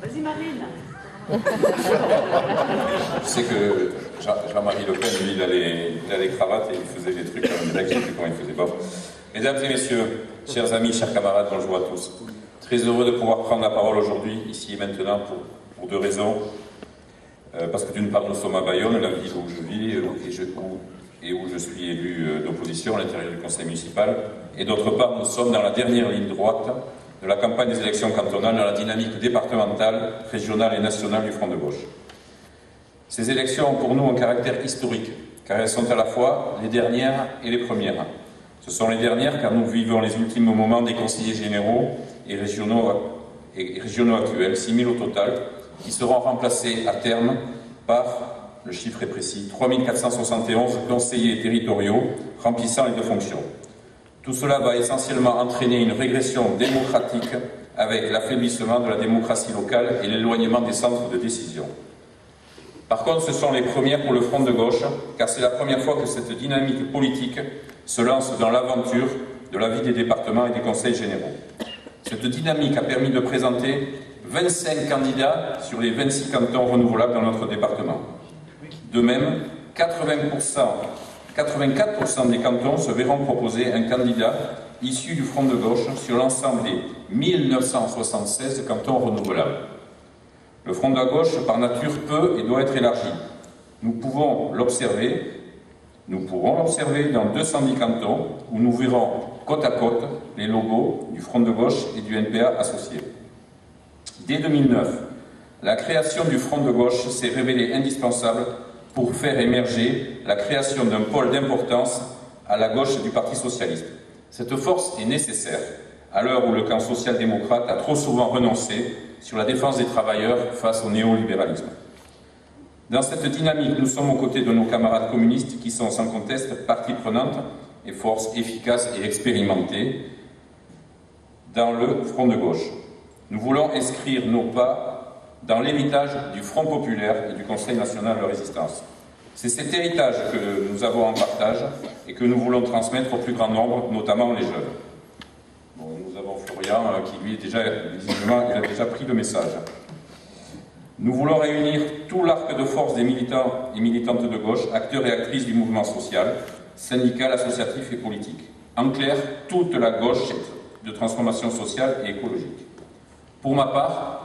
Vas-y Marine. Je sais que Jean-Marie Le Pen, lui, il a les cravates et il faisait des trucs en direct, je ne sais plus comment il faisait. Bon. Mesdames et messieurs, chers amis, chers camarades, bonjour à tous. Très heureux de pouvoir prendre la parole aujourd'hui, ici et maintenant, pour deux raisons. Parce que d'une part, nous sommes à Bayonne, la ville où je vis et où je suis élu d'opposition à l'intérieur du conseil municipal. Et d'autre part, nous sommes dans la dernière ligne droite de la campagne des élections cantonales, dans la dynamique départementale, régionale et nationale du Front de gauche. Ces élections ont pour nous un caractère historique, car elles sont à la fois les dernières et les premières. Ce sont les dernières car nous vivons les ultimes moments des conseillers généraux et régionaux actuels, 6 000 au total, qui seront remplacés à terme par, le chiffre est précis, 3 471 conseillers territoriaux remplissant les deux fonctions. Tout cela va essentiellement entraîner une régression démocratique avec l'affaiblissement de la démocratie locale et l'éloignement des centres de décision. Par contre, ce sont les premières pour le Front de gauche, car c'est la première fois que cette dynamique politique se lance dans l'aventure de la vie des départements et des conseils généraux. Cette dynamique a permis de présenter 25 candidats sur les 26 cantons renouvelables dans notre département. De même, 84% des cantons se verront proposer un candidat issu du Front de gauche sur l'ensemble des 1976 cantons renouvelables. Le Front de la gauche, par nature, peut et doit être élargi. Nous pourrons l'observer dans 210 cantons où nous verrons côte à côte les logos du Front de gauche et du NPA associés. Dès 2009, la création du Front de gauche s'est révélée indispensable pour faire émerger la création d'un pôle d'importance à la gauche du Parti socialiste. Cette force est nécessaire à l'heure où le camp social-démocrate a trop souvent renoncé sur la défense des travailleurs face au néolibéralisme. Dans cette dynamique, nous sommes aux côtés de nos camarades communistes qui sont sans conteste partie prenante et force efficace et expérimentée dans le Front de gauche. Nous voulons inscrire nos pas dans l'héritage du Front populaire et du Conseil national de résistance. C'est cet héritage que nous avons en partage et que nous voulons transmettre au plus grand nombre, notamment les jeunes. Bon, nous avons Florian qui, lui, visiblement, il a déjà pris le message. Nous voulons réunir tout l'arc de force des militants et militantes de gauche, acteurs et actrices du mouvement social, syndical, associatif et politique. En clair, toute la gauche de transformation sociale et écologique. Pour ma part,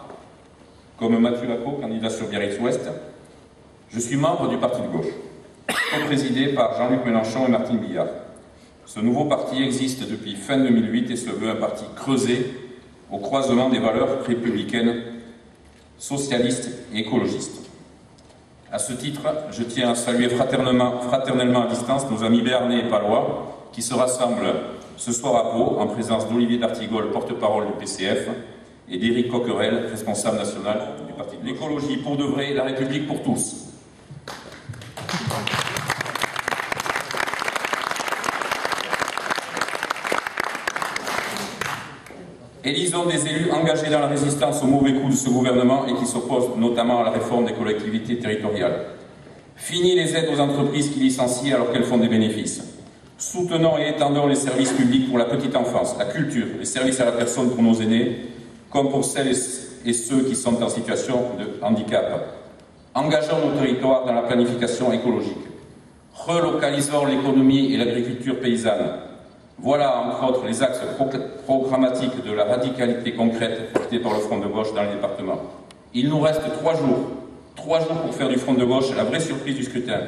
comme Mathieu Lacot, candidat sur Biarritz-Ouest, je suis membre du Parti de gauche, co-présidé par Jean-Luc Mélenchon et Martine Billard. Ce nouveau parti existe depuis fin 2008 et se veut un parti creusé au croisement des valeurs républicaines, socialistes et écologistes. À ce titre, je tiens à saluer fraternellement à distance nos amis béarnais et palois qui se rassemblent ce soir à Pau en présence d'Olivier d'Artigol, porte-parole du PCF, et d'Éric Coquerel, responsable national du Parti de l'écologie pour de vrai, la République pour tous. Élisons des élus engagés dans la résistance aux mauvais coups de ce gouvernement et qui s'opposent notamment à la réforme des collectivités territoriales. Fini les aides aux entreprises qui licencient alors qu'elles font des bénéfices. Soutenons et étendons les services publics pour la petite enfance, la culture, les services à la personne pour nos aînés, comme pour celles et ceux qui sont en situation de handicap. Engageons nos territoires dans la planification écologique. Relocalisons l'économie et l'agriculture paysanne. Voilà, entre autres, les axes programmatiques de la radicalité concrète portée par le Front de gauche dans les départements. Il nous reste 3 jours. 3 jours pour faire du Front de gauche la vraie surprise du scrutin.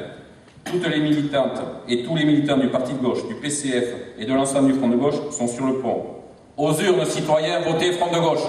Toutes les militantes et tous les militants du Parti de gauche, du PCF et de l'ensemble du Front de gauche sont sur le pont. Aux urnes, citoyens, votez Front de gauche.